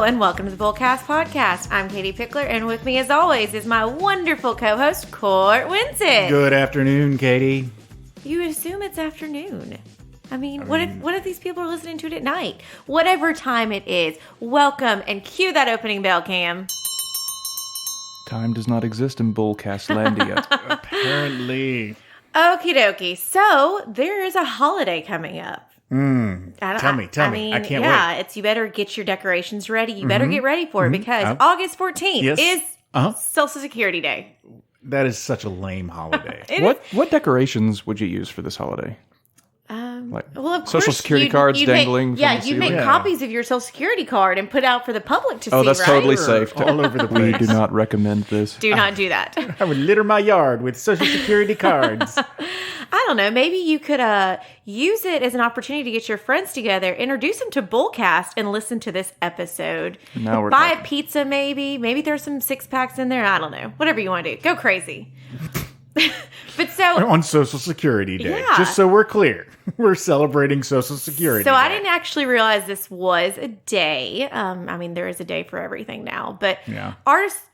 and welcome to the Bullcast Podcast. I'm Katie Pickler, and with me, as always, is my wonderful co-host, Cort Winsett. Good afternoon, Katie. You assume it's afternoon. I mean, what if these people are listening to it at night? Whatever time it is, welcome, and cue that opening bell, Cam. Time does not exist in Bullcastlandia. Apparently. Okie dokie. So, there is a holiday coming up. Tell me. I can't wait. Yeah, it's you better get your decorations ready. You better get ready for it because August 14th is Social Security Day. That is such a lame holiday. What decorations would you use for this holiday? Well, of Social course, Security cards dangling. You'd make copies of your Social Security card and put out for the public to see, Oh, that's right? totally safe. All over the We place. do not recommend this. Do not do that. I would litter my yard with Social Security cards. I don't know. Maybe you could use it as an opportunity to get your friends together, introduce them to Bullcast, and listen to this episode. Now we're Buy talking. a pizza, maybe. Maybe there's some 6-packs in there. I don't know. Whatever you want to do. Go crazy. But so... On Social Security Day. Yeah. Just so we're clear. We're celebrating Social Security So Day. I didn't actually realize this was a day. I mean, there is a day for everything now. But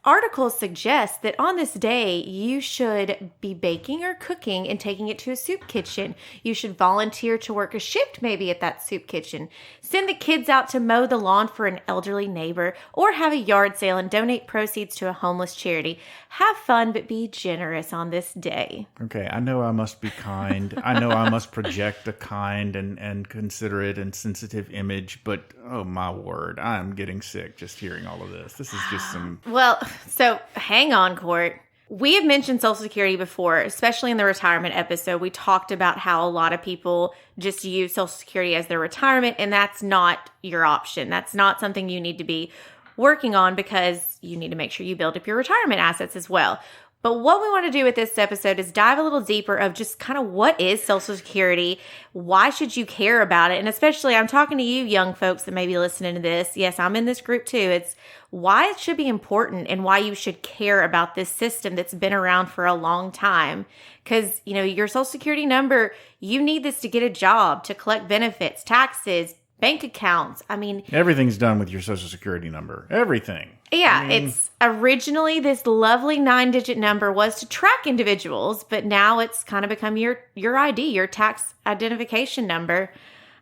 articles suggest that on this day, you should be baking or cooking and taking it to a soup kitchen. You should volunteer to work a shift maybe at that soup kitchen. Send the kids out to mow the lawn for an elderly neighbor or have a yard sale and donate proceeds to a homeless charity. Have fun, but be generous on this day. Okay, I know I must be kind. I know I must project a kind and considerate and sensitive image, but oh my word, I'm getting sick just hearing all of this. This is just some... Well, so hang on, Cort. We have mentioned Social Security before, especially in the retirement episode. We talked about how a lot of people just use Social Security as their retirement, and that's not your option. That's not something you need to be working on because you need to make sure you build up your retirement assets as well. But what we want to do with this episode is dive a little deeper of just kind of what is Social Security? Why should you care about it? And especially, I'm talking to you young folks that may be listening to this. Yes, I'm in this group too. It's why it should be important and why you should care about this system that's been around for a long time. Because, you know, your Social Security number, you need this to get a job, to collect benefits, taxes, bank accounts. I mean, Everything's done with your Social Security number. Everything. yeah, it's originally this lovely 9-digit number was to track individuals, but now it's kind of become your ID, your tax identification number.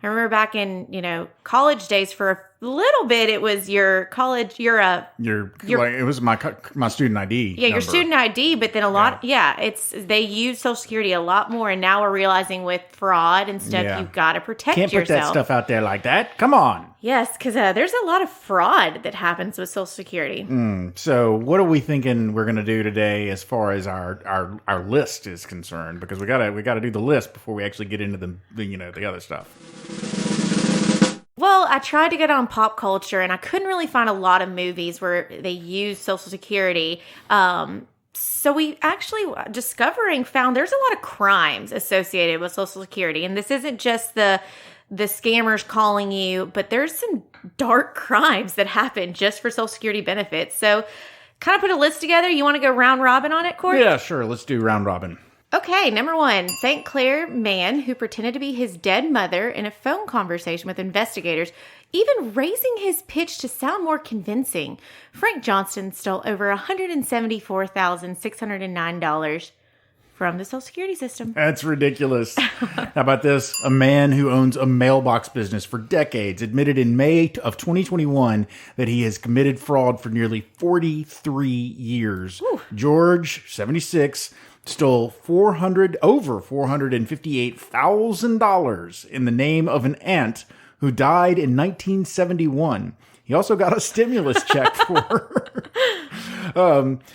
I remember back in, college days for a little bit, it was your college, It was my student ID. your number. student ID, but then they use Social Security a lot more, and now we're realizing with fraud and stuff, Yeah. you've got to protect Can't yourself. put that stuff out there like that. Come on. Yes, because there's a lot of fraud that happens with Social Security. So what are we thinking we're going to do today as far as our list is concerned? Because we gotta do the list before we actually get into the other stuff. Well, I tried to get on pop culture, and I couldn't really find a lot of movies where they use Social Security. So we actually found there's a lot of crimes associated with Social Security, and this isn't just the scammers calling you, but there's some dark crimes that happen just for Social Security benefits. So kind of put a list together. You want to go round robin on it, Cort? Yeah, sure. Let's do round robin. Okay, number 1, St. Clair man who pretended to be his dead mother in a phone conversation with investigators, even raising his pitch to sound more convincing. Frank Johnston stole over $174,609 from the Social Security system. That's ridiculous. How about this? A man who owns a mailbox business for decades admitted in May of 2021 that he has committed fraud for nearly 43 years. Ooh. George, 76, stole over $458,000 in the name of an aunt who died in 1971. He also got a stimulus check for her.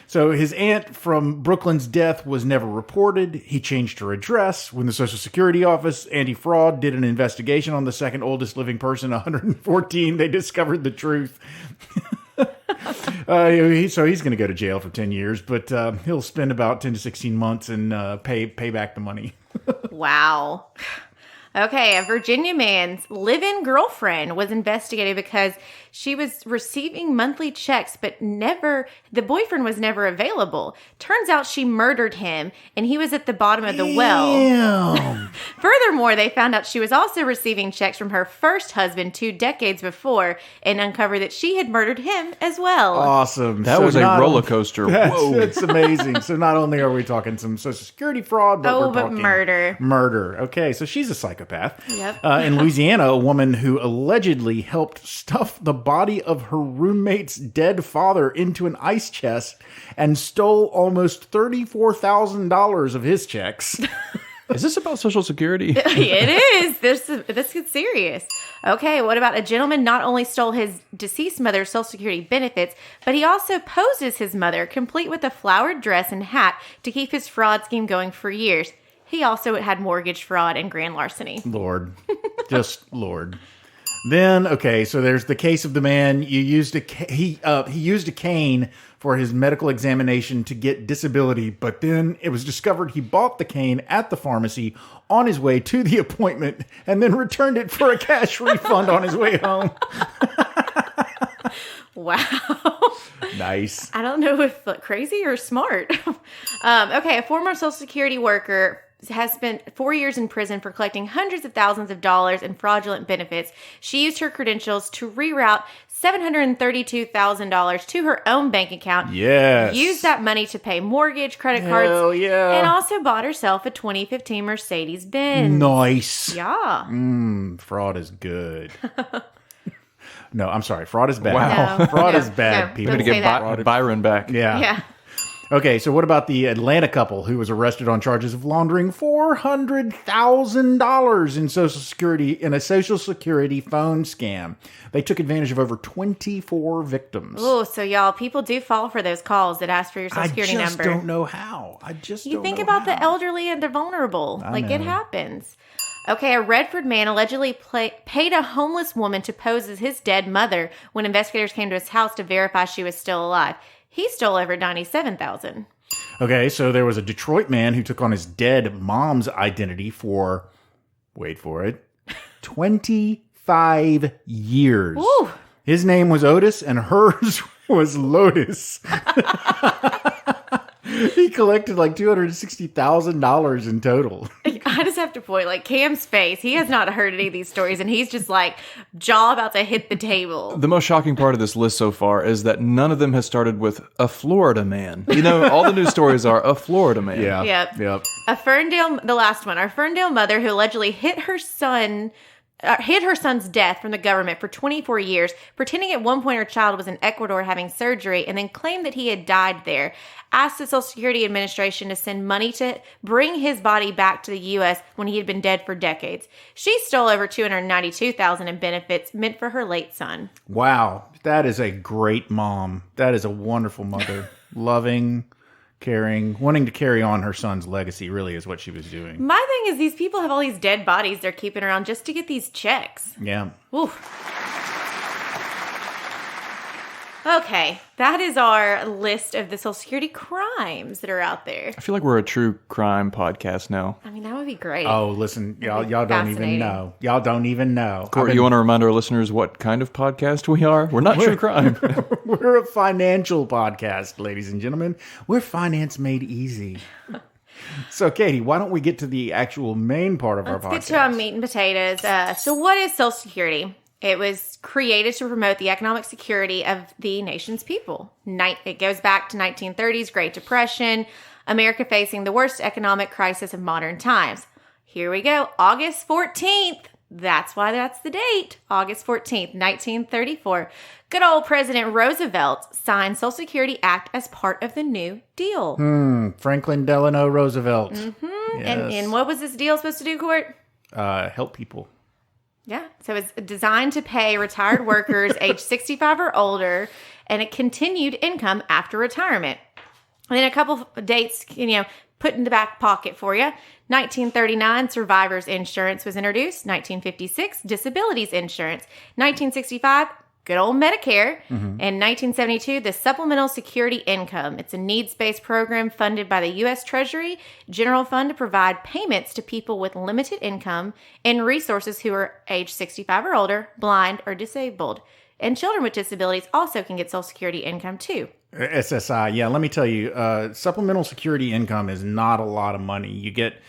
So his aunt from Brooklyn's death was never reported. He changed her address. When the Social Security Office anti-fraud did an investigation on the second oldest living person, 114, they discovered the truth. So he's going to go to jail for 10 years, but he'll spend about 10 to 16 months and pay back the money. Wow. Okay, a Virginia man's live-in girlfriend was investigated because she was receiving monthly checks, but the boyfriend was never available. Turns out she murdered him, and he was at the bottom of the well. Damn. Furthermore, they found out she was also receiving checks from her first husband 2 decades before and uncovered that she had murdered him as well. Awesome. That was a roller coaster. Whoa. That's amazing. So not only are we talking some Social Security fraud, but we're talking murder. Murder. Okay, so she's a psychopath. Yep. In Louisiana, a woman who allegedly helped stuff the body of her roommate's dead father into an ice chest and stole almost $34,000 of his checks. Is this about Social Security? It is. This gets serious. Okay, what about a gentleman not only stole his deceased mother's Social Security benefits, but he also posed as his mother, complete with a flowered dress and hat to keep his fraud scheme going for years. He also had mortgage fraud and grand larceny. Lord. Just Lord. Then, okay, so there's the case of the man. He used a cane for his medical examination to get disability, but then it was discovered he bought the cane at the pharmacy on his way to the appointment and then returned it for a cash refund on his way home. Wow. Nice. I don't know if crazy or smart. Okay, a former Social Security worker has spent 4 years in prison for collecting hundreds of thousands of dollars in fraudulent benefits. She used her credentials to reroute $732,000 to her own bank account. Yes. Used that money to pay mortgage, credit cards, Hell yeah. and also bought herself a 2015 Mercedes-Benz. Nice. Yeah. Fraud is good. No, I'm sorry. Fraud is bad. Wow. No, Fraud no, is bad, no, people. don't To say get that. Byron back. Yeah. Yeah. Okay, so what about the Atlanta couple who was arrested on charges of laundering $400,000 in a Social Security phone scam? They took advantage of over 24 victims. Oh, so y'all, people do fall for those calls that ask for your Social Security I just number. don't know how. You think about the elderly and the vulnerable. It know. happens. Okay, a Redford man allegedly paid a homeless woman to pose as his dead mother when investigators came to his house to verify she was still alive. He stole over $97,000. Okay, so there was a Detroit man who took on his dead mom's identity for, wait for it, 25 years. Woo. His name was Otis and hers was Lotus. He collected like $260,000 in total. I just have to point, Cam's face, he has not heard any of these stories, and he's just jaw about to hit the table. The most shocking part of this list so far is that none of them has started with a Florida man. All the news stories are a Florida man. Yeah. Yep. The last one, our Ferndale mother who allegedly hid her son's death from the government for 24 years, pretending at one point her child was in Ecuador having surgery, and then claimed that he had died there. Asked the Social Security Administration to send money to bring his body back to the U.S. when he had been dead for decades. She stole over $292,000 in benefits meant for her late son. Wow. That is a great mom. That is a wonderful mother. Loving, caring, wanting to carry on her son's legacy really is what she was doing. My thing is these people have all these dead bodies they're keeping around just to get these checks. Yeah. Oof. Okay, that is our list of the Social Security crimes that are out there. I feel like we're a true crime podcast now. I mean, that would be great. Oh, listen, y'all don't even know. Y'all don't even know. Court, you want to remind our listeners what kind of podcast we are? We're not true crime. We're a financial podcast, ladies and gentlemen. We're finance made easy. So, Katie, why don't we get to the actual main part of our podcast? Let's get to our meat and potatoes. So what is Social Security? It was created to promote the economic security of the nation's people. It goes back to 1930s, Great Depression, America facing the worst economic crisis of modern times. Here we go, August 14th. That's why that's the date, August 14th, 1934. Good old President Roosevelt signed Social Security Act as part of the New Deal. Franklin Delano Roosevelt. Mm-hmm. Yes. And what was this deal supposed to do, Court? Help people. Yeah, so it's designed to pay retired workers age 65 or older and a continued income after retirement. And then a couple of dates, put in the back pocket for you. 1939, survivors insurance was introduced. 1956, disabilities insurance. 1965, good old Medicare. In 1972, the Supplemental Security Income. It's a needs-based program funded by the U.S. Treasury General Fund to provide payments to people with limited income and resources who are age 65 or older, blind, or disabled. And children with disabilities also can get Social Security income too. SSI, yeah, let me tell you, supplemental security income is not a lot of money. You get,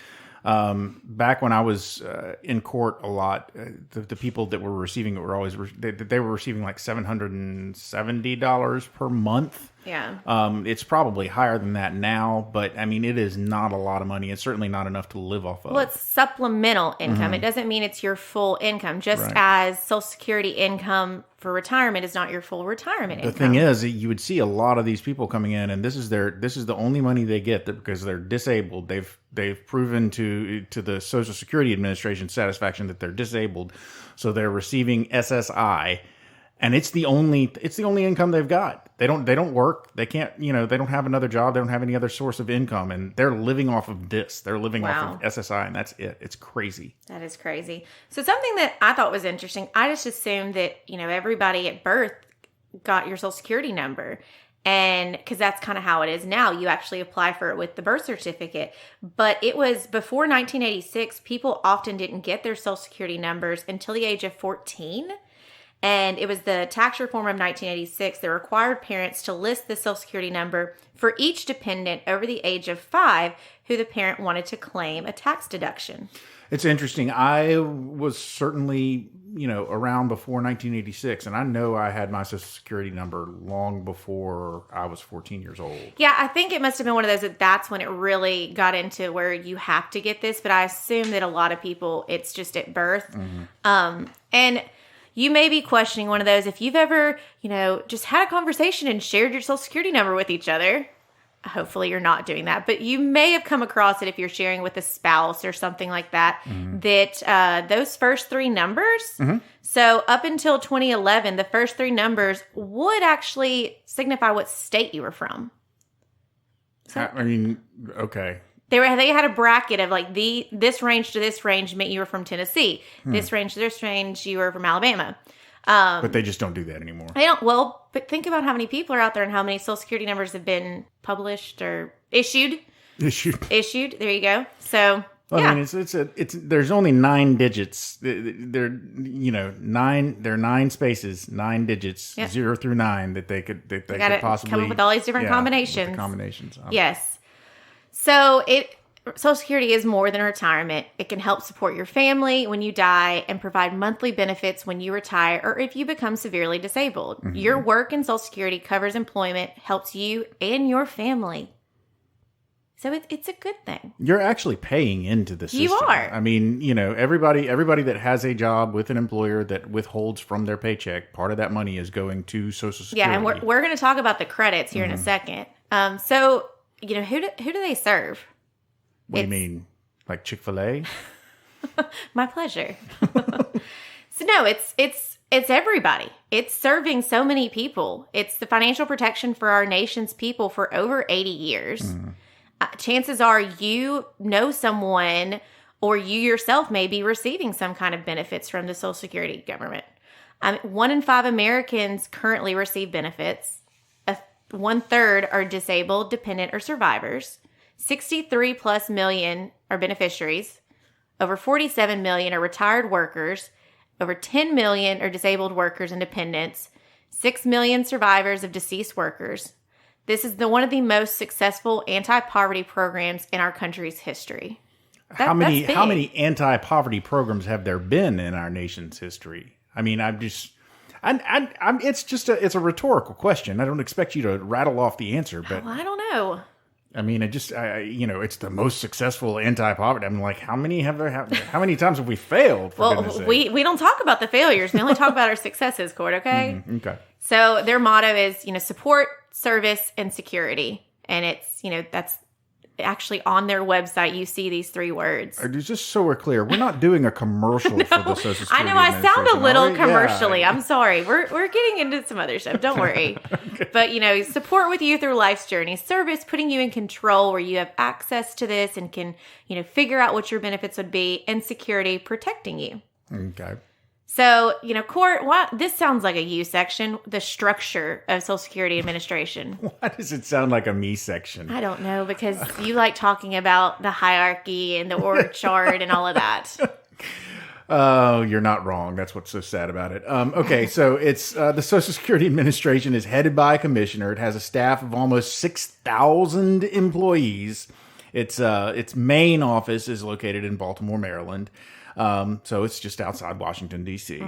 back when I was in court a lot, the people that were receiving it were always, they were receiving like $770 per month. Yeah. It's probably higher than that now, but I mean, it is not a lot of money. It's certainly not enough to live off of. Well, it's supplemental income. It doesn't mean it's your full income, just as Social Security income for retirement is not your full retirement income. The thing is, you would see a lot of these people coming in, and this is the only money they get because they're disabled. They've proven to the Social Security Administration's satisfaction that they're disabled, so they're receiving SSI, and it's the only income they've got. They don't work. They can't, they don't have another job. They don't have any other source of income, and they're living off of this. They're living off of SSI, and that's it. It's crazy. That is crazy. So something that I thought was interesting, I just assumed that, everybody at birth got your Social Security number. And because that's kind of how it is now, you actually apply for it with the birth certificate. But it was before 1986, people often didn't get their Social Security numbers until the age of 14. And it was the tax reform of 1986 that required parents to list the Social Security number for each dependent over the age of 5 who the parent wanted to claim a tax deduction. It's interesting. I was certainly, around before 1986, and I know I had my Social Security number long before I was 14 years old. Yeah, I think it must have been one of those that's when it really got into where you have to get this, but I assume that a lot of people, it's just at birth. And you may be questioning one of those if you've ever, just had a conversation and shared your Social Security number with each other. Hopefully you're not doing that, but you may have come across it if you're sharing with a spouse or something like that, that those first 3 numbers, so up until 2011, the first 3 numbers would actually signify what state you were from. So, okay. They had a bracket of like this range to this range meant you were from Tennessee. This range to this range you were from Alabama. But they just don't do that anymore. They don't. Well, but think about how many people are out there and how many Social Security numbers have been published or issued. Issued. There you go. So well, yeah. I mean, it's there's only 9 digits. They're 9 spaces, 9 digits, 0 through 9 that they could possibly come up with all these different combinations. Combinations. Yes. So Social Security is more than retirement. It can help support your family when you die and provide monthly benefits when you retire or if you become severely disabled. Your work in Social Security covers employment, helps you and your family. So it's a good thing. You're actually paying into the system. You are. I mean, everybody that has a job with an employer that withholds from their paycheck, part of that money is going to Social Security. Yeah, and we're going to talk about the credits here in a second. So, who do they serve? What do you mean? Like Chick-fil-A? My pleasure. So no, it's everybody. It's serving so many people. It's the financial protection for our nation's people for over 80 years. Chances are you know someone or you yourself may be receiving some kind of benefits from the Social Security government. 1 in 5 Americans currently receive benefits. 1/3 are disabled, dependent, or survivors. 63 plus million are beneficiaries. Over 47 million are retired workers. Over 10 million are disabled workers and dependents. 6 million survivors of deceased workers. This is one of the most successful anti-poverty programs in our country's history. How many anti-poverty programs have there been in our nation's history? I mean, it's a rhetorical question. I don't expect you to rattle off the answer, but I don't know. I mean, it's the most successful anti-poverty. I mean, like, how many times have we failed? Well, we don't talk about the failures. We only talk about our successes, Cort, okay? Okay. So their motto is, support, service, and security. And it's, that's actually on their website. You see these 3 words. Just so we're clear, we're not doing a commercial for the Social Security I know I sound a little commercially. Yeah. I'm sorry. We're getting into some other stuff. Don't worry. Okay. But, support with you through life's journey. Service, putting you in control where you have access to this and can, figure out what your benefits would be. And security, protecting you. Okay. So, Court, this sounds like a you section, the structure of Social Security Administration. Why does it sound like a me section? I don't know, because you like talking about the hierarchy and the org chart and all of that. Oh, you're not wrong. That's what's so sad about it. Okay, so it's the Social Security Administration is headed by a commissioner. It has a staff of almost 6,000 employees. Its main office is located in Baltimore, Maryland. So it's just outside Washington, D.C.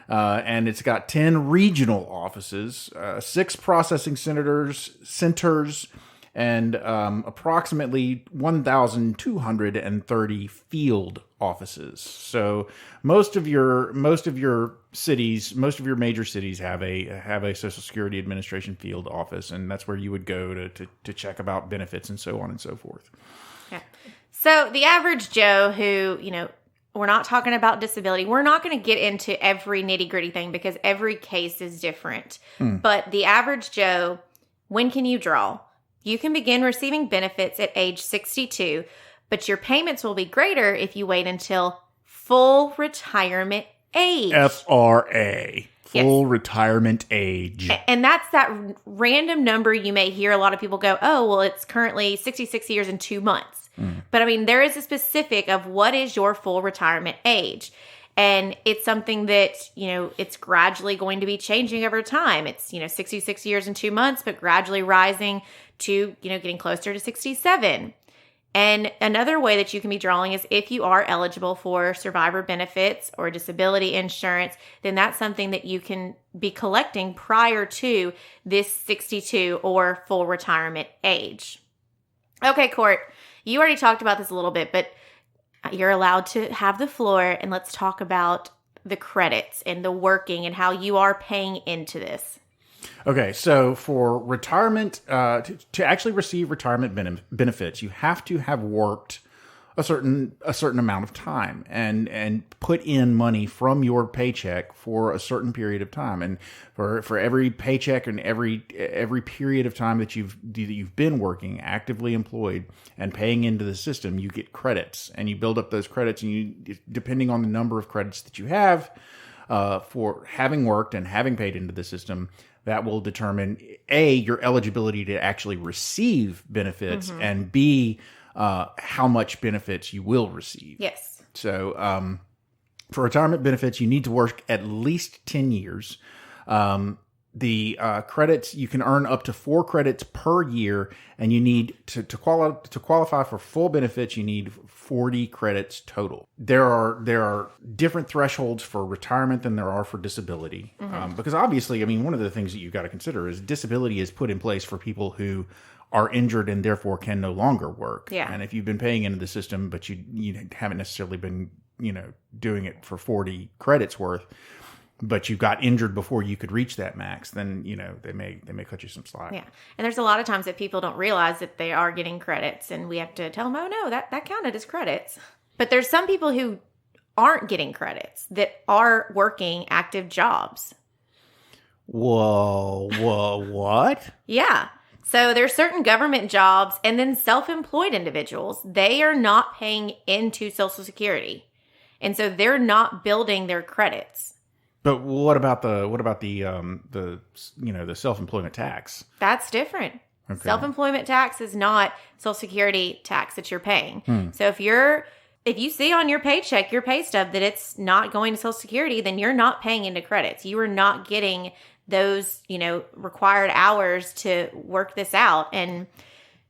And it's got 10 regional offices, 6 processing centers, and approximately 1,230 field offices. So most of your cities, most of your major cities have a Social Security Administration field office, and that's where you would go to check about benefits and so on and so forth. Okay. So the average Joe who, we're not talking about disability. We're not going to get into every nitty-gritty thing because every case is different. But the average Joe, when can you draw? You can begin receiving benefits at age 62, but your payments will be greater if you wait until full retirement age. FRA. Full retirement age. And that's that random number you may hear a lot of people go, oh, well, it's currently 66 years and 2 months. But I mean, there is a specific of what is your full retirement age. And it's something that, it's gradually going to be changing over time. It's, 66 years and 2 months, but gradually rising to, getting closer to 67. And another way that you can be drawing is if you are eligible for survivor benefits or disability insurance, then that's something that you can be collecting prior to this 62 or full retirement age. Okay, Court, you already talked about this a little bit, but you're allowed to have the floor, and let's talk about the credits and the working and how you are paying into this. Okay, so for retirement, to actually receive retirement benefits, you have to have worked a certain amount of time and put in money from your paycheck for a certain period of time. And for every paycheck and every period of time that you've been working, actively employed and paying into the system, you get credits, and you build up those credits, and you, depending on the number of credits that you have for having worked and having paid into the system, that will determine A, your eligibility to actually receive benefits, and B, how much benefits you will receive. Yes. So for retirement benefits, you need to work at least 10 years. The credits, you can earn up to 4 credits per year, and you need to qualify for full benefits, you need 40 credits total. There are different thresholds for retirement than there are for disability. Because obviously, I mean, one of the things that you've got to consider is disability is put in place for people who are injured and therefore can no longer work. Yeah. And if you've been paying into the system, but you haven't necessarily been, doing it for 40 credits worth, but you got injured before you could reach that max, then, they may cut you some slack. Yeah. And there's a lot of times that people don't realize that they are getting credits, and we have to tell them, oh no, that counted as credits. But there's some people who aren't getting credits that are working active jobs. Whoa, what? Yeah. So there's certain government jobs and then self-employed individuals. They are not paying into Social Security. And so they're not building their credits. But what about the self-employment tax? That's different. Okay. Self-employment tax is not Social Security tax that you're paying. So if you see on your paycheck, your pay stub, that it's not going to Social Security, then you're not paying into credits. You are not getting those, required hours to work this out. And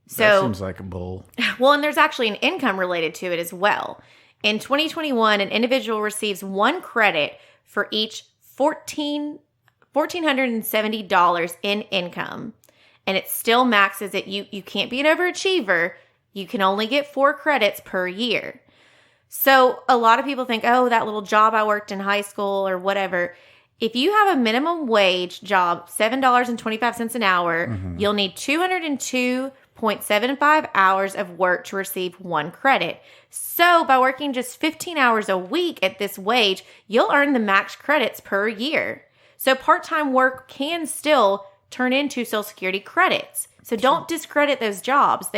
so that seems like a bull. Well, and there's actually an income related to it as well. In 2021, an individual receives 1 credit for each $1,470 in income. And it still maxes it. You can't be an overachiever. You can only get 4 credits per year. So a lot of people think, oh, that little job I worked in high school or whatever. If you have a minimum wage job, $7.25 an hour, you'll need 202.75 hours of work to receive 1 credit. So by working just 15 hours a week at this wage, you'll earn the max credits per year. So part-time work can still turn into Social Security credits. So don't discredit those jobs.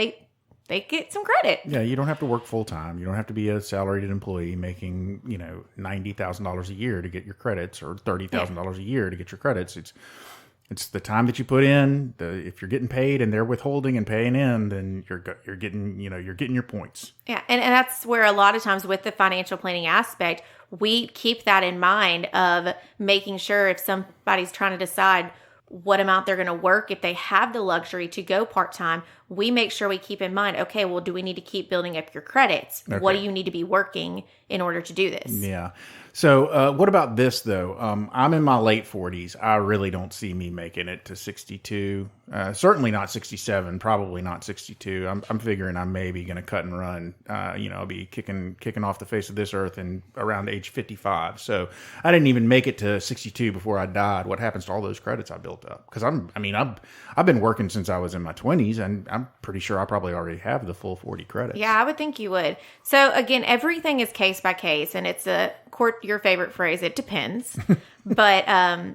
they get some credit. Yeah, you don't have to work full time. You don't have to be a salaried employee making, $90,000 a year to get your credits, or $30,000 a year to get your credits. It's the time that you put in. If you're getting paid and they're withholding and paying in, then you're getting your points. Yeah, and that's where a lot of times with the financial planning aspect, we keep that in mind of making sure if somebody's trying to decide what amount they're going to work, if they have the luxury to go part-time, we make sure we keep in mind, okay, well, do we need to keep building up your credits? Okay. What do you need to be working in order to do this? Yeah. So what about this, though? I'm in my late 40s. I really don't see me making it to 62. Certainly not 67. Probably not 62. I'm figuring I'm maybe going to cut and run. I'll be kicking off the face of this earth in around age 55. So I didn't even make it to 62 before I died. What happens to all those credits I built up? Because I've been working since I was in my 20s, and I'm pretty sure I probably already have the full 40 credits. Yeah, I would think you would. So again, everything is case by case, and it's Cort, your favorite phrase, it depends. But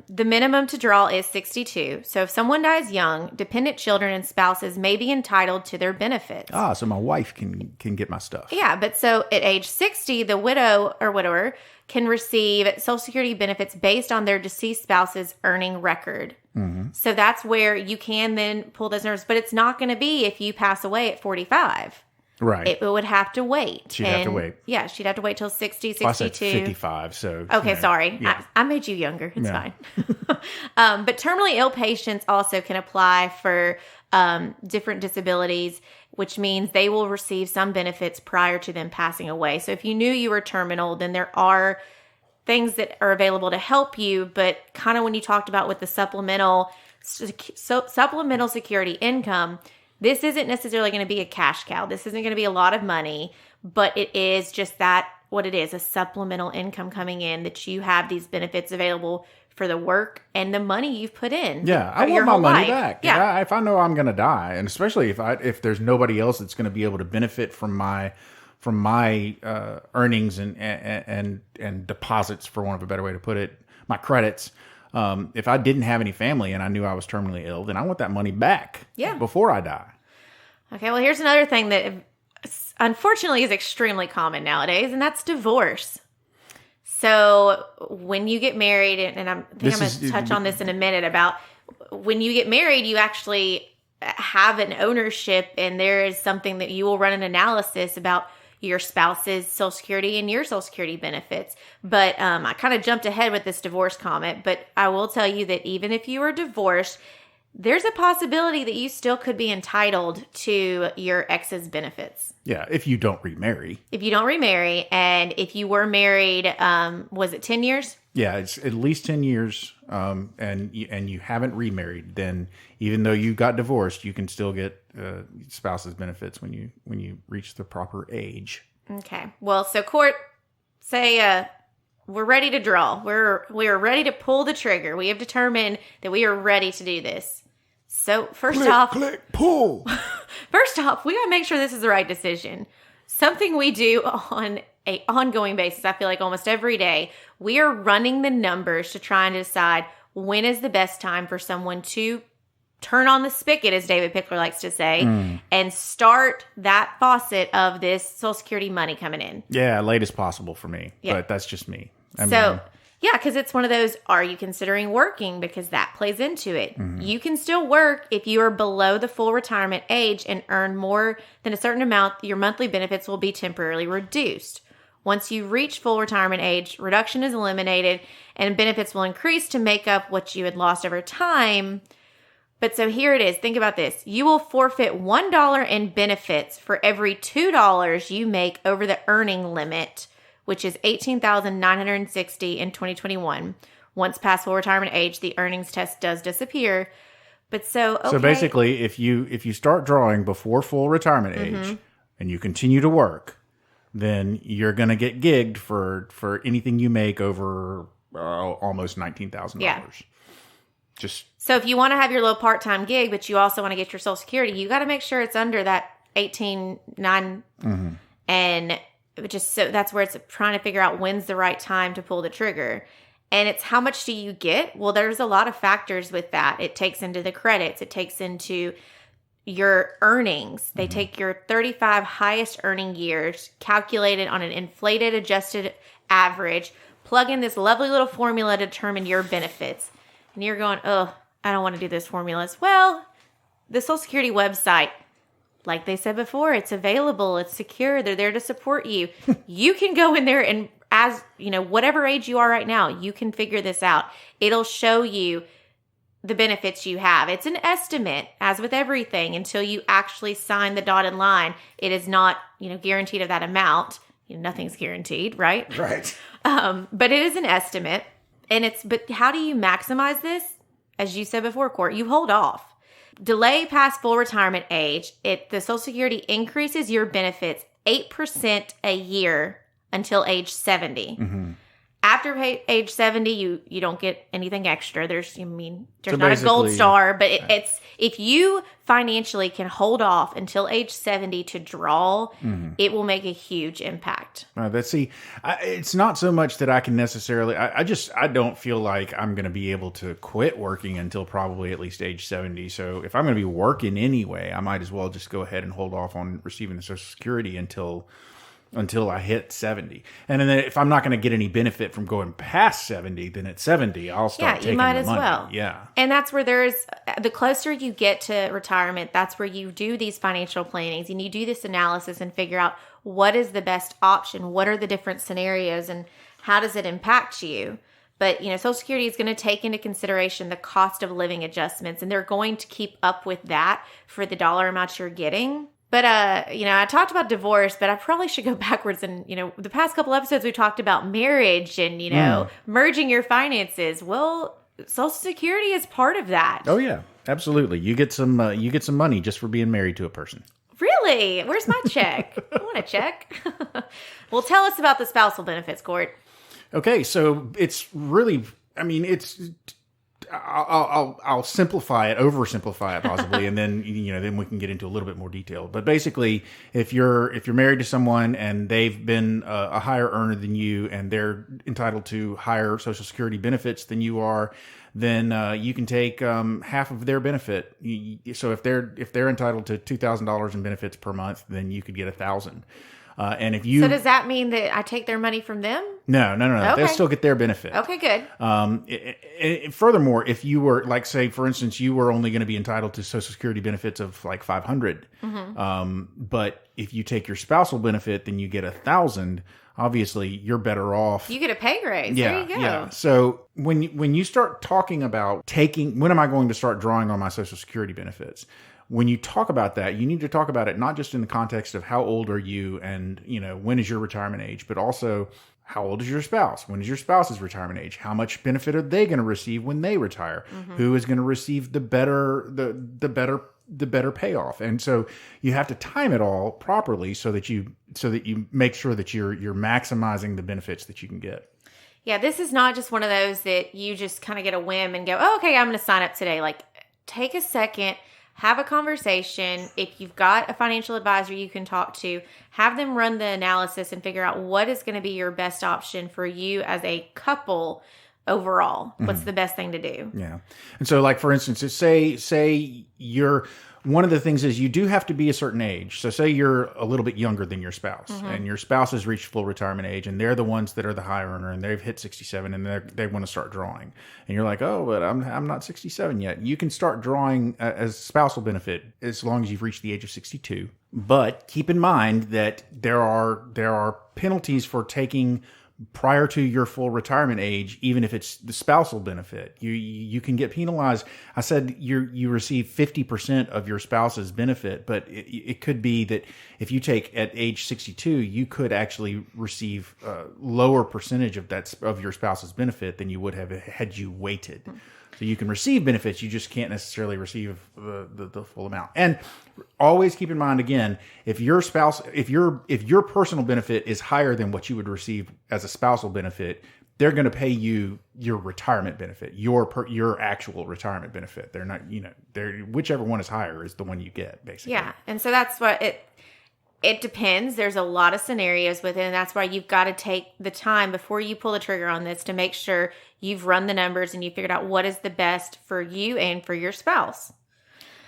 the minimum to draw is 62. So if someone dies young, dependent children and spouses may be entitled to their benefits. So my wife can get my stuff. Yeah, but so at age 60, the widow or widower can receive Social Security benefits based on their deceased spouse's earning record. Mm-hmm. So that's where you can then pull those numbers. But it's not going to be if you pass away at 45. Right. It would have to wait. She'd have to wait. Yeah, she'd have to wait till 60, 62. Well, I said 55, so... Okay, sorry. Yeah. I made you younger. It's fine. But terminally ill patients also can apply for different disabilities, which means they will receive some benefits prior to them passing away. So if you knew you were terminal, then there are things that are available to help you, but kind of when you talked about with the supplemental security income, this isn't necessarily going to be a cash cow. This isn't going to be a lot of money, but it is just what it is, a supplemental income coming in that you have these benefits available for the work and the money you've put in. Yeah, I want my money back. Yeah, if I know I'm going to die, and especially if there's nobody else that's going to be able to benefit from my earnings and deposits, for want of a better way to put it, my credits. If I didn't have any family and I knew I was terminally ill, then I want that money back before I die. Okay, well, here's another thing that unfortunately is extremely common nowadays, and that's divorce. So when you get married, and I'm going to touch on this in a minute, about when you get married, you actually have an ownership, and there is something that you will run an analysis about your spouse's Social Security and your Social Security benefits. But I kind of jumped ahead with this divorce comment, but I will tell you that even if you are divorced, there's a possibility that you still could be entitled to your ex's benefits. Yeah, if you don't remarry. If you don't remarry, and if you were married, was it 10 years? Yeah, it's at least 10 years, and you haven't remarried, then even though you got divorced, you can still get spouse's benefits when you reach the proper age. Okay. Well, so Cort, say we're ready to draw. We are ready to pull the trigger. We have determined that we are ready to do this. So first off, pull. First off, we got to make sure this is the right decision. Something we do on an ongoing basis, I feel like almost every day, we are running the numbers to try and decide when is the best time for someone to turn on the spigot, as David Pickler likes to say, and start that faucet of this Social Security money coming in. Yeah, late as possible for me, but that's just me. Yeah, because it's one of those, are you considering working? Because that plays into it. Mm-hmm. You can still work if you are below the full retirement age and earn more than a certain amount, your monthly benefits will be temporarily reduced. Once you reach full retirement age, reduction is eliminated and benefits will increase to make up what you had lost over time. But so here it is. Think about this. You will forfeit $1 in benefits for every $2 you make over the earning limit, which is $18,960 in 2021. Once past full retirement age, the earnings test does disappear. But so basically, if you start drawing before full retirement age and you continue to work, then you're going to get gigged for anything you make over almost $19,000. Yeah. So if you want to have your little part-time gig, but you also want to get your Social Security, you got to make sure it's under that 18,900 and just so that's where it's trying to figure out when's the right time to pull the trigger. And it's how much do you get? Well, there's a lot of factors with that. It takes into the credits. It takes into your earnings. They take your 35 highest earning years, calculate it on an inflated adjusted average, plug in this lovely little formula to determine your benefits. And you're going, oh, I don't want to do this formulas. Well, the Social Security website, like they said before, it's available, it's secure, they're there to support you. You can go in there and, as you know, whatever age you are right now, you can figure this out. It'll show you the benefits you have. It's an estimate, as with everything, until you actually sign the dotted line. It is not, guaranteed of that amount. Nothing's guaranteed, right? Right. But it is an estimate. But how do you maximize this? As you said before, Cort, you hold off. Delay past full retirement age. The Social Security increases your benefits 8% a year until age 70. Mm-hmm. After age 70, you don't get anything extra. There's So not a gold star, but it's if you financially can hold off until age 70 to draw, it will make a huge impact. It's not so much that I can necessarily. I don't feel like I'm going to be able to quit working until probably at least age 70. So if I'm going to be working anyway, I might as well just go ahead and hold off on receiving the Social Security until I hit 70. And then if I'm not going to get any benefit from going past 70, then at 70, I'll start taking the money. Yeah, you might as well. Yeah. And that's where the closer you get to retirement, that's where you do these financial plannings and you do this analysis and figure out what is the best option, what are the different scenarios, and how does it impact you. But, Social Security is going to take into consideration the cost of living adjustments, and they're going to keep up with that for the dollar amount you're getting. But, I talked about divorce, but I probably should go backwards. And, the past couple episodes, we talked about marriage and, merging your finances. Well, Social Security is part of that. Oh, yeah, absolutely. You get some money just for being married to a person. Really? Where's my check? I want a check. Well, tell us about the spousal benefits, Cort. Okay, so it's really, I'll simplify it, oversimplify it possibly, and then then we can get into a little bit more detail. But basically, if you're married to someone and they've been a higher earner than you, and they're entitled to higher Social Security benefits than you are, then you can take half of their benefit. So if they're entitled to $2,000 in benefits per month, then you could get $1,000. And if you, so does that mean that I take their money from them? No. Okay. They'll still get their benefit. Okay, good. Furthermore, if you were, like, say, for instance, you were only going to be entitled to Social Security benefits of like $500, but if you take your spousal benefit, then you get $1,000. Obviously, you're better off. You get a pay raise. Yeah, there you go. Yeah. So when you start talking about when am I going to start drawing on my Social Security benefits? When you talk about that, you need to talk about it not just in the context of how old are you and, when is your retirement age, but also how old is your spouse? When is your spouse's retirement age? How much benefit are they going to receive when they retire? Who is going to receive the better payoff? And so you have to time it all properly so that you make sure that you're maximizing the benefits that you can get. Yeah, this is not just one of those that you just kind of get a whim and go, oh, okay, I'm going to sign up today. Like, take a second. Have a conversation. If you've got a financial advisor you can talk to, have them run the analysis and figure out what is going to be your best option for you as a couple overall. What's the best thing to do? Yeah. And so, like, for instance, say you're, one of the things is you do have to be a certain age. So say you're a little bit younger than your spouse, and your spouse has reached full retirement age, and they're the ones that are the high earner, and they've hit 67, and they want to start drawing. And you're like, oh, but I'm not 67 yet. You can start drawing as spousal benefit as long as you've reached the age of 62. But keep in mind that there are penalties for taking prior to your full retirement age, even if it's the spousal benefit. You can get penalized. I said you receive 50% of your spouse's benefit, but it could be that if you take at age 62, you could actually receive a lower percentage of your spouse's benefit than you would have had you waited. So you can receive benefits, you just can't necessarily receive the full amount. And always keep in mind, again, if your personal benefit is higher than what you would receive as a spousal benefit, they're going to pay you your retirement benefit, your actual retirement benefit. They're not, whichever one is higher is the one you get, basically. Yeah, and so that's what it depends. There's a lot of scenarios with it, and that's why you've got to take the time before you pull the trigger on this to make sure you've run the numbers and you figured out what is the best for you and for your spouse.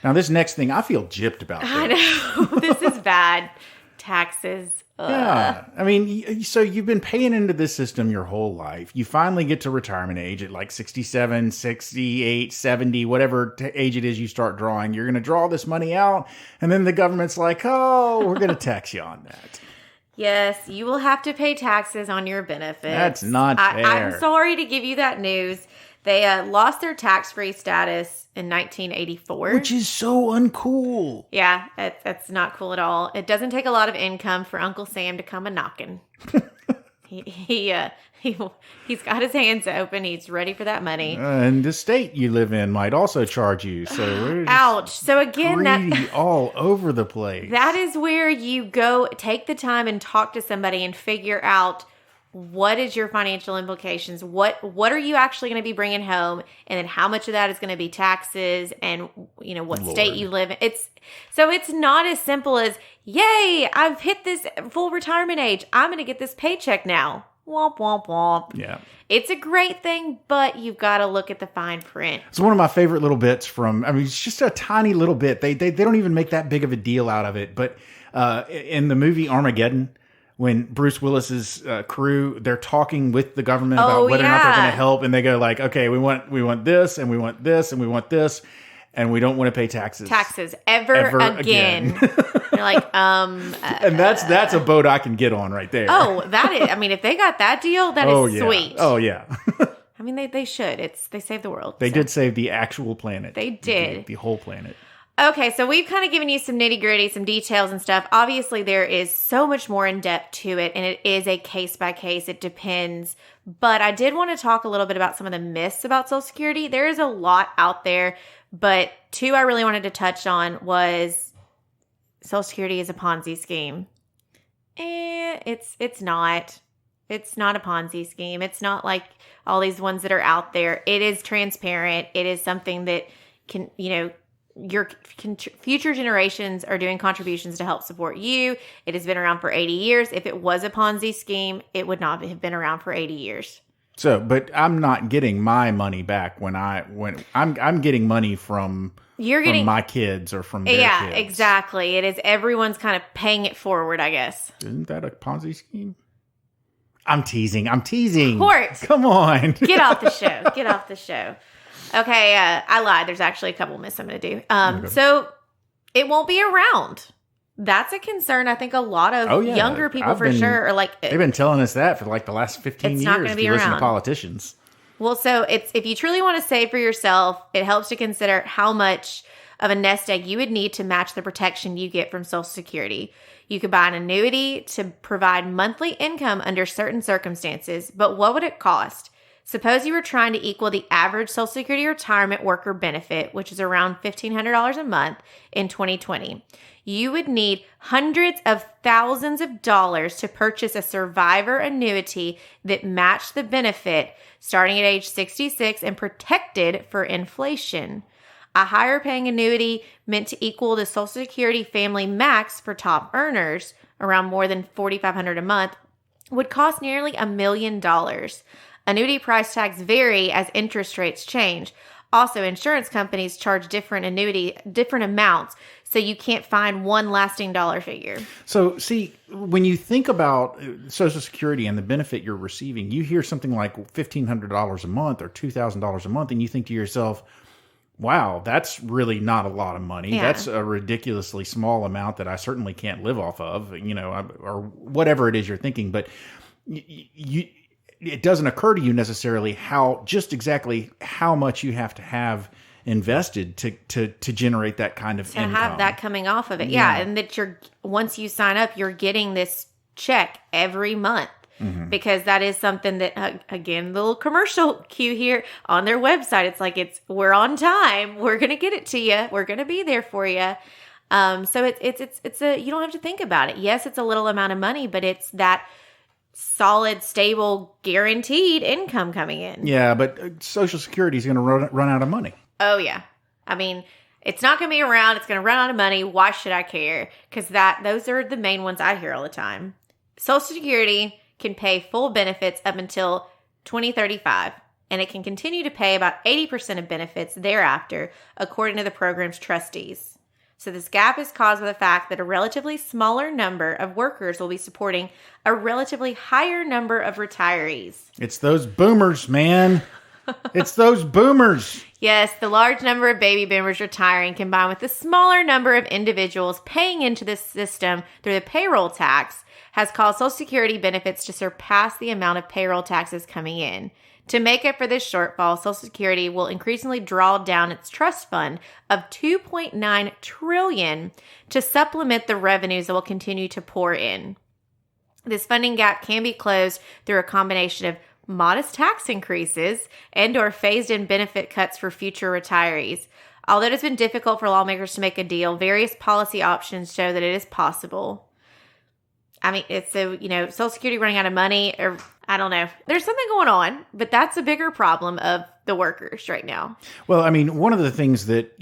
Now, this next thing, I feel gypped about this. I know. This is bad. Taxes. Ugh. Yeah. I mean, so you've been paying into this system your whole life. You finally get to retirement age at like 67, 68, 70, whatever age it is you start drawing. You're going to draw this money out, and then the government's like, oh, we're going to tax you on that. Yes, you will have to pay taxes on your benefits. That's not fair. I'm sorry to give you that news. They lost their tax-free status in 1984. Which is so uncool. Yeah, that's not cool at all. It doesn't take a lot of income for Uncle Sam to come a-knocking. He's got his hands open. He's ready for that money. And the state you live in might also charge you. So we're ouch. So again, greedy all over the place. That is where you go take the time and talk to somebody and figure out what is your financial implications. What are you actually going to be bringing home, and then how much of that is going to be taxes, and what state you live in. It's not as simple as, yay, I've hit this full retirement age, I'm going to get this paycheck now. Womp, womp, womp. Yeah. It's a great thing, but you've got to look at the fine print. It's one of my favorite little bits it's just a tiny little bit. They don't even make that big of a deal out of it. But in the movie Armageddon, when Bruce Willis's crew, they're talking with the government about whether or not they're going to help, and they go like, okay, we want this, and we want this, and we want this, and we don't want to pay taxes. Taxes ever again. You're like, and that's a boat I can get on right there. Oh, that is. I mean, if they got that deal, that is sweet. Oh yeah. I mean, they should. They saved the world. They did save the actual planet. They did. The whole planet. Okay, so we've kind of given you some nitty gritty, some details and stuff. Obviously, there is so much more in depth to it, and it is a case by case. It depends. But I did want to talk a little bit about some of the myths about Social Security. There is a lot out there, but two I really wanted to touch on was Social Security is a Ponzi scheme. It's not. It's not a Ponzi scheme. It's not like all these ones that are out there. It is transparent. It is something that can, your future generations are doing contributions to help support you. It has been around for 80 years. If it was a Ponzi scheme, it would not have been around for 80 years. So, but I'm not getting my money back when I'm getting money from my kids or from their kids. Yeah, exactly. It is everyone's kind of paying it forward, I guess. Isn't that a Ponzi scheme? I'm teasing. Cort, come on. Get off the show. Okay, I lied. There's actually a couple myths I'm going to do. Okay. So it won't be around. That's a concern. I think a lot of younger people sure are like. They've been telling us that for like the last 15 years. It's not going to be around. Listen to politicians. Well, so if you truly want to save for yourself, it helps to consider how much of a nest egg you would need to match the protection you get from Social Security. You could buy an annuity to provide monthly income under certain circumstances, but what would it cost? Suppose you were trying to equal the average Social Security retirement worker benefit, which is around $1,500 a month in 2020. You would need hundreds of thousands of dollars to purchase a survivor annuity that matched the benefit starting at age 66 and protected for inflation. A higher paying annuity meant to equal the Social Security family max for top earners, around more than $4,500 a month, would cost nearly $1 million. Annuity price tags vary as interest rates change. Also, insurance companies charge different amounts, so you can't find one lasting dollar figure. So, see, when you think about Social Security and the benefit you're receiving, you hear something like $1,500 a month or $2,000 a month, and you think to yourself, wow, that's really not a lot of money. Yeah. That's a ridiculously small amount that I certainly can't live off of, or whatever it is you're thinking. But it doesn't occur to you necessarily exactly how much you have to have invested to generate that kind of income. To have that coming off of it. Yeah. And that once you sign up, you're getting this check every month. Mm-hmm. Because that is something that, again, the little commercial cue here on their website. It's like, we're on time. We're going to get it to you. We're going to be there for you. So it's you don't have to think about it. Yes, it's a little amount of money, but it's that solid, stable, guaranteed income coming in. Yeah, but Social Security is going to run out of money. Oh, yeah. I mean, it's not going to be around. It's going to run out of money. Why should I care? Because those are the main ones I hear all the time. Social Security can pay full benefits up until 2035, and it can continue to pay about 80% of benefits thereafter, according to the program's trustees. So this gap is caused by the fact that a relatively smaller number of workers will be supporting a relatively higher number of retirees. It's those boomers, man. It's those boomers. Yes, the large number of baby boomers retiring combined with the smaller number of individuals paying into this system through the payroll tax has caused Social Security benefits to surpass the amount of payroll taxes coming in. To make up for this shortfall, Social Security will increasingly draw down its trust fund of $2.9 trillion to supplement the revenues that will continue to pour in. This funding gap can be closed through a combination of modest tax increases and or phased-in benefit cuts for future retirees. Although it has been difficult for lawmakers to make a deal, various policy options show that it is possible. I mean, it's Social Security running out of money, or I don't know. There's something going on, but that's a bigger problem of the workers right now. Well, I mean, one of the things that,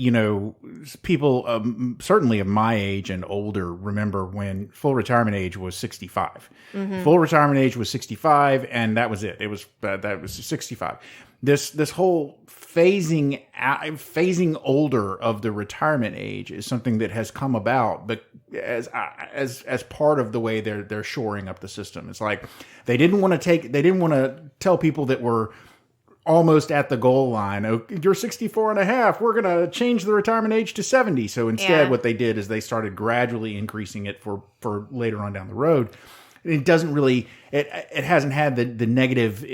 people certainly of my age and older remember when full retirement age was 65. Mm-hmm. Full retirement age was 65, and that was it. It was that was 65. This whole phasing older of the retirement age is something that has come about, but as part of the way they're shoring up the system. It's like they didn't want to tell people that were almost at the goal line, oh, you're 64 and a half, we're going to change the retirement age to 70. So instead, what they did is they started gradually increasing it for later on down the road. It doesn't really, it hasn't had the negative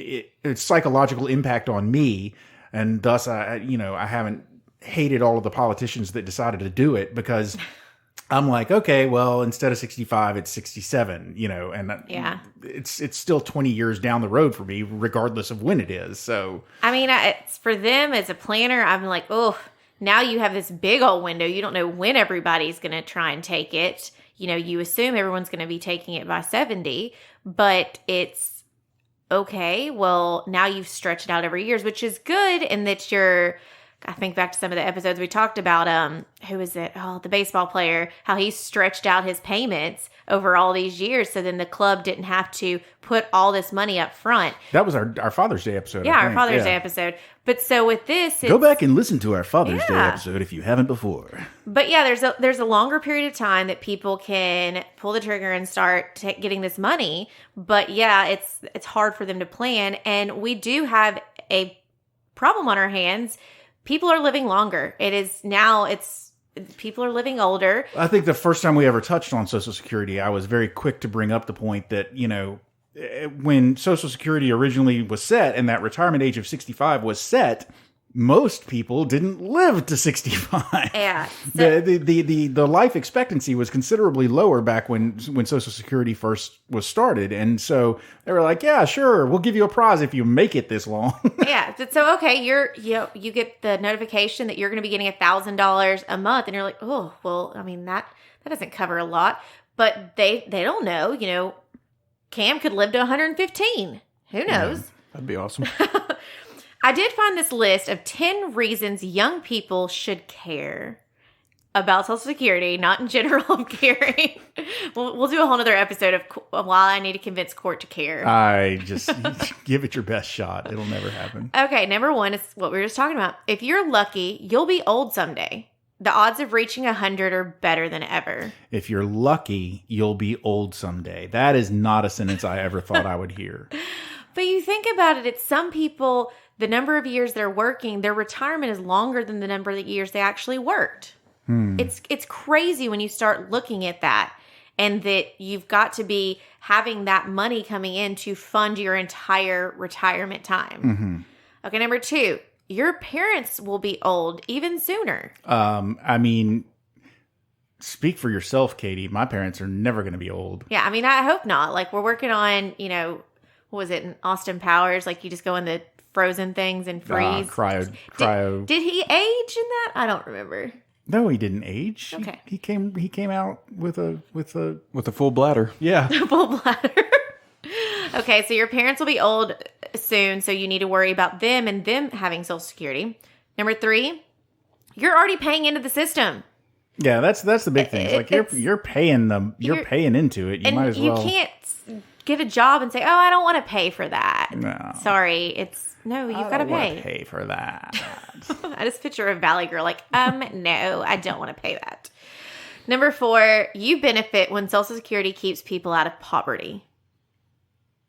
psychological impact on me. And thus, I haven't hated all of the politicians that decided to do it, because I'm like, okay, well, instead of 65, it's 67, and it's still 20 years down the road for me, regardless of when it is. So, I mean, it's for them as a planner, I'm like, oh, now you have this big old window. You don't know when everybody's going to try and take it. You assume everyone's going to be taking it by 70, but it's okay. Well, now you've stretched it out every year, which is good. And that I think back to some of the episodes we talked about, who is it? Oh, the baseball player, how he stretched out his payments over all these years. So then the club didn't have to put all this money up front. That was our Father's Day episode. Yeah, our Father's Day episode. But so with this, go back and listen to our Father's Day episode if you haven't before. But yeah, there's a longer period of time that people can pull the trigger and start getting this money. But yeah, it's hard for them to plan. And we do have a problem on our hands. People are living longer. People are living older. I think the first time we ever touched on Social Security, I was very quick to bring up the point that, when Social Security originally was set and that retirement age of 65 was set, most people didn't live to 65. Yeah. So, the life expectancy was considerably lower back when Social Security first was started. And so they were like, yeah, sure, we'll give you a prize if you make it this long. Yeah. So, okay, you get the notification that you're going to be getting $1,000 a month, and you're like, oh, well, I mean, that doesn't cover a lot. But they don't know, Cam could live to 115. Who knows? Yeah, that'd be awesome. I did find this list of 10 reasons young people should care about Social Security, not in general of caring. We'll do a whole other episode of why I need to convince Cort to care. I just give it your best shot. It'll never happen. Okay, number one is what we were just talking about. If you're lucky, you'll be old someday. The odds of reaching 100 are better than ever. If you're lucky, you'll be old someday. That is not a sentence I ever thought I would hear. But you think about it, it's some people, the number of years they're working, their retirement is longer than the number of years they actually worked. It's crazy when you start looking at that, and that you've got to be having that money coming in to fund your entire retirement time. Mm-hmm. Okay, number two, your parents will be old even sooner. I mean, speak for yourself, Katie. My parents are never going to be old. Yeah, I mean, I hope not. Like, we're working on, what was it, in Austin Powers? Like, you just go in the frozen things and freeze. Cryo. Did he age in that? I don't remember. No, he didn't age. Okay. He came out with a full bladder. Yeah. Full bladder. Okay, so your parents will be old soon, so you need to worry about them and them having Social Security. Number three, you're already paying into the system. Yeah, that's the big thing. It's like you're paying them. You're paying into it. You might as well. You can't get a job and say, "Oh, I don't want to pay for that." No. Sorry, it's no, you've I got to don't wanna pay. pay for that. I just picture a Valley girl like, no, I don't want to pay that. Number 4, you benefit when Social Security keeps people out of poverty.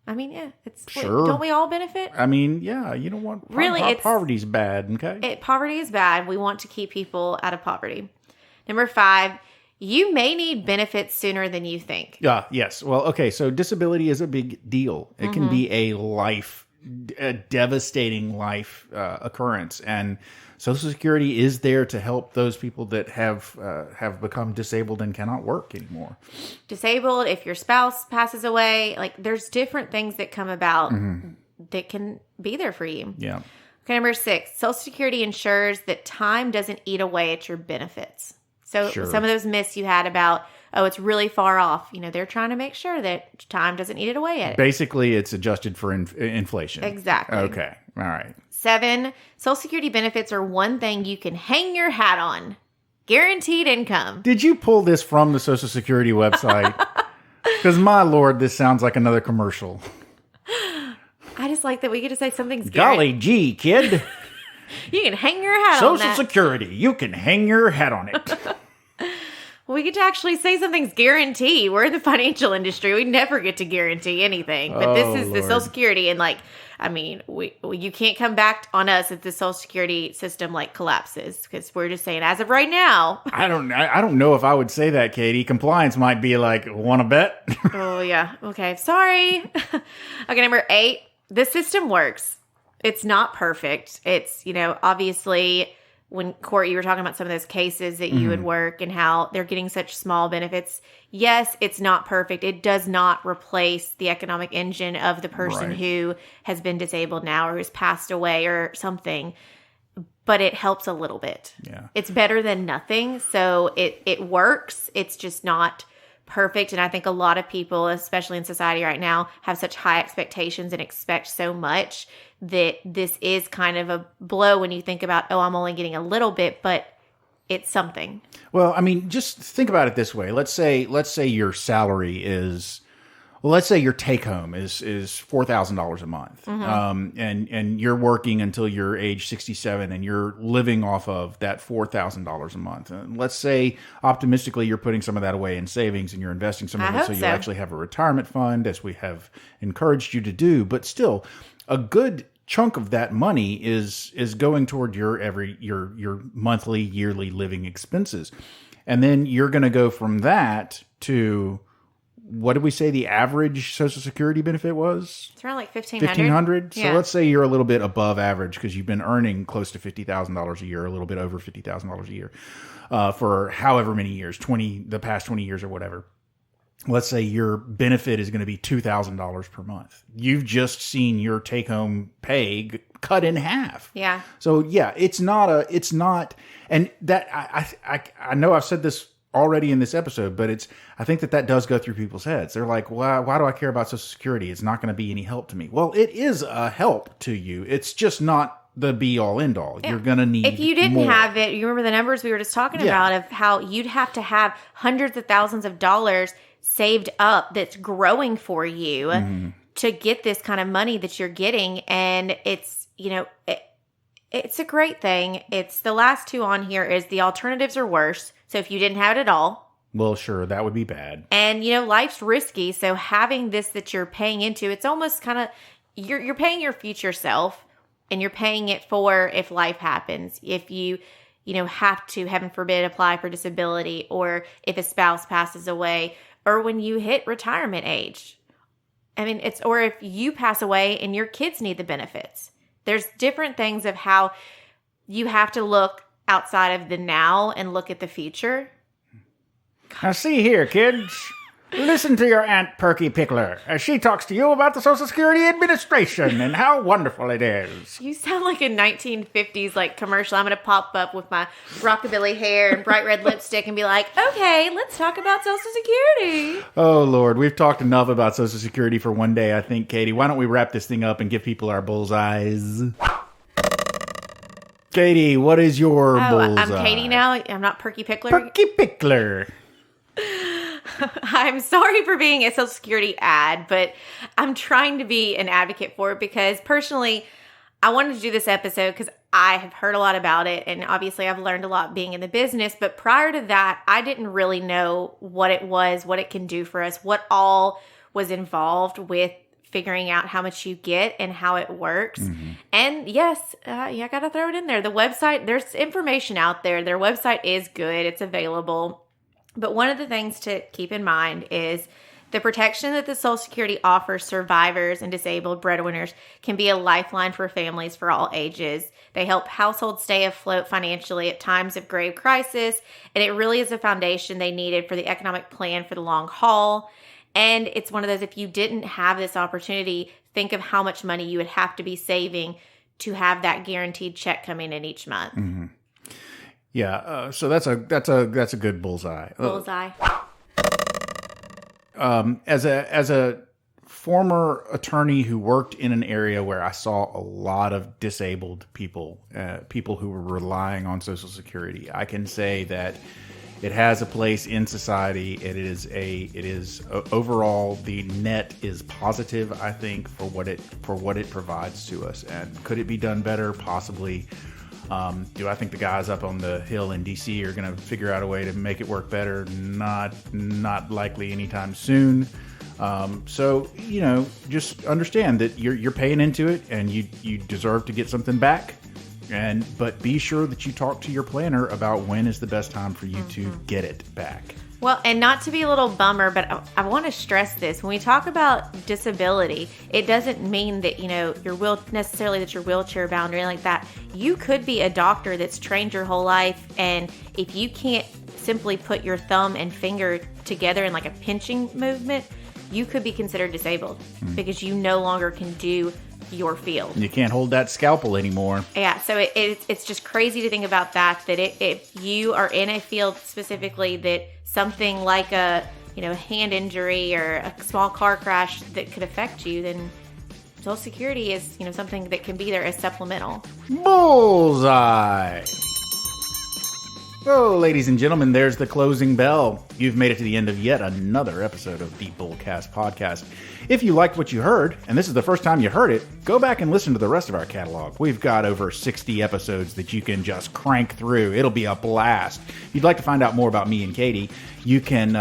I mean, yeah, it's Sure. don't we all benefit? I mean, yeah, you don't want Really, it's- poverty's bad, okay? Poverty is bad. We want to keep people out of poverty. Number 5, you may need benefits sooner than you think. Yeah, yes. Well, okay, so disability is a big deal. It can be a devastating life occurrence, and Social Security is there to help those people that have become disabled and cannot work anymore. Disabled, if your spouse passes away, like there's different things that come about that can be there for you. Yeah. Okay, number 6, Social Security ensures that time doesn't eat away at your benefits. So Sure. some of those myths you had about, oh, it's really far off. They're trying to make sure that time doesn't eat it away at it. Basically, it's adjusted for inflation. Exactly. Okay. All right. 7, Social Security benefits are one thing you can hang your hat on. Guaranteed income. Did you pull this from the Social Security website? Because, my Lord, this sounds like another commercial. I just like that we get to say something's Golly gee, kid. You can hang your hat on Social that. Security. You can hang your hat on it. We get to actually say something's guaranteed. We're in the financial industry. We never get to guarantee anything. But this is the Social Security. And you can't come back on us if the Social Security system collapses. Because we're just saying, as of right now. I don't know if I would say that, Katie. Compliance might be like, want to bet? Oh, yeah. Okay. Sorry. Okay, number 8. The system works. It's not perfect. It's, obviously, when Cort, you were talking about some of those cases that you would work and how they're getting such small benefits. Yes, it's not perfect. It does not replace the economic engine of the person who has been disabled now or who's passed away or something, but it helps a little bit. Yeah. It's better than nothing. So it works. It's just not perfect. And I think a lot of people, especially in society right now, have such high expectations and expect so much that this is kind of a blow when you think about, oh, I'm only getting a little bit, but it's something. Well, I mean, just think about it this way. Let's say your salary is, let's say your take home is $4,000 a month, and you're working until you're age 67, and you're living off of that $4,000 a month. And let's say optimistically you're putting some of that away in savings and you're investing some of it, so you actually have a retirement fund, as we have encouraged you to do. But still, a good chunk of that money is going toward your monthly, yearly living expenses, and then you're going to go from that to, what did we say the average Social Security benefit was? It's around like $1,500. $1,500. Yeah. So let's say you're a little bit above average because you've been earning close to $50,000 a year, a little bit over $50,000 a year, for however many years, the past 20 years or whatever. Let's say your benefit is going to be $2,000 per month. You've just seen your take-home pay cut in half. Yeah. So yeah, it's not, and that I know I've said this already in this episode, but I think that does go through people's heads. They're like, why do I care about Social Security? It's not going to be any help to me. Well, it is a help to you. It's just not the be all end all. Yeah. You're going to need If you didn't more. have it, you remember the numbers we were just talking about of how you'd have to have hundreds of thousands of dollars saved up that's growing for you to get this kind of money that you're getting. And it's, it's a great thing. It's the last two on here is the alternatives are worse. So if you didn't have it at all. Well, sure, that would be bad. And, life's risky. So having this that you're paying into, it's almost kind of, you're paying your future self, and you're paying it for if life happens. If you, have to, heaven forbid, apply for disability, or if a spouse passes away, or when you hit retirement age. I mean, or if you pass away and your kids need the benefits. There's different things of how you have to look outside of the now and look at the future. Now see here, kids. Listen to your Aunt Perky Pickler as she talks to you about the Social Security Administration and how wonderful it is. You sound like a 1950s commercial. I'm going to pop up with my rockabilly hair and bright red lipstick and be like, okay, let's talk about Social Security. Oh, Lord. We've talked enough about Social Security for one day, I think, Katie. Why don't we wrap this thing up and give people our bullseyes? Katie, what is your bullseye? I'm Katie now. I'm not Perky Pickler. Perky Pickler. I'm sorry for being a Social Security ad, but I'm trying to be an advocate for it because personally, I wanted to do this episode because I have heard a lot about it, and obviously I've learned a lot being in the business. But prior to that, I didn't really know what it was, what it can do for us, what all was involved with figuring out how much you get and how it works. And yes, I got to throw it in there. The website, there's information out there. Their website is good. It's available. But one of the things to keep in mind is the protection that the Social Security offers survivors and disabled breadwinners can be a lifeline for families for all ages. They help households stay afloat financially at times of grave crisis, and it really is a foundation they needed for the economic plan for the long haul. And it's one of those, if you didn't have this opportunity, think of how much money you would have to be saving to have that guaranteed check coming in each month. Yeah, so that's a good bullseye. Bullseye. As a former attorney who worked in an area where I saw a lot of disabled people, people who were relying on Social Security, I can say that it has a place in society. It is overall, the net is positive, I think, for what it provides to us. And could it be done better? Possibly. Do I think the guys up on the Hill in DC are going to figure out a way to make it work better? Not likely anytime soon. So, just understand that you're paying into it and you deserve to get something back. But be sure that you talk to your planner about when is the best time for you to get it back. Well, and not to be a little bummer, but I want to stress this. When we talk about disability, it doesn't mean that, necessarily that you're wheelchair bound or anything like that. You could be a doctor that's trained your whole life, and if you can't simply put your thumb and finger together in like a pinching movement, you could be considered disabled because you no longer can do your field. And you can't hold that scalpel anymore. Yeah, so it's just crazy to think about that if you are in a field specifically that something like a hand injury or a small car crash that could affect you, then Social Security is something that can be there as supplemental. Bullseye. Well, ladies and gentlemen, there's the closing bell. You've made it to the end of yet another episode of the Bullcast Podcast. If you liked what you heard, and this is the first time you heard it, go back and listen to the rest of our catalog. We've got over 60 episodes that you can just crank through. It'll be a blast. If you'd like to find out more about me and Katie, you can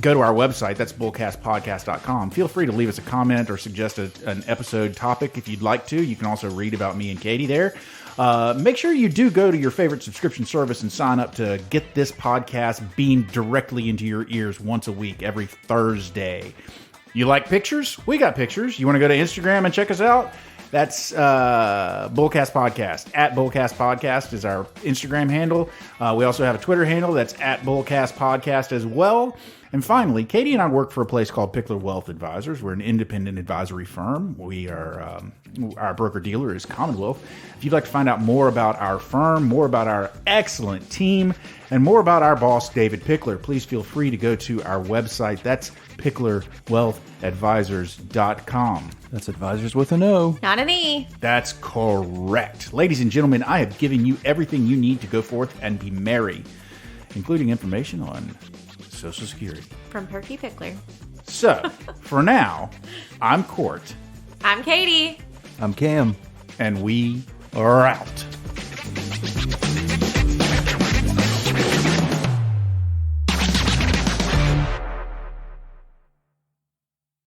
go to our website. That's bullcastpodcast.com. Feel free to leave us a comment or suggest an episode topic if you'd like to. You can also read about me and Katie there. Make sure you do go to your favorite subscription service and sign up to get this podcast beamed directly into your ears once a week, every Thursday. You like pictures? We got pictures. You want to go to Instagram and check us out? That's Bullcast Podcast. At Bullcast Podcast is our Instagram handle. We also have a Twitter handle that's at Bullcast Podcast as well. And finally, Katie and I work for a place called Pickler Wealth Advisors. We're an independent advisory firm. We are our broker-dealer is Commonwealth. If you'd like to find out more about our firm, more about our excellent team, and more about our boss, David Pickler, please feel free to go to our website. That's picklerwealthadvisors.com. That's advisors with an O. Not an E. That's correct. Ladies and gentlemen, I have given you everything you need to go forth and be merry, including information on Social Security. From Perky Pickler. So, for now, I'm Cort. I'm Katie. I'm Cam. And we are out.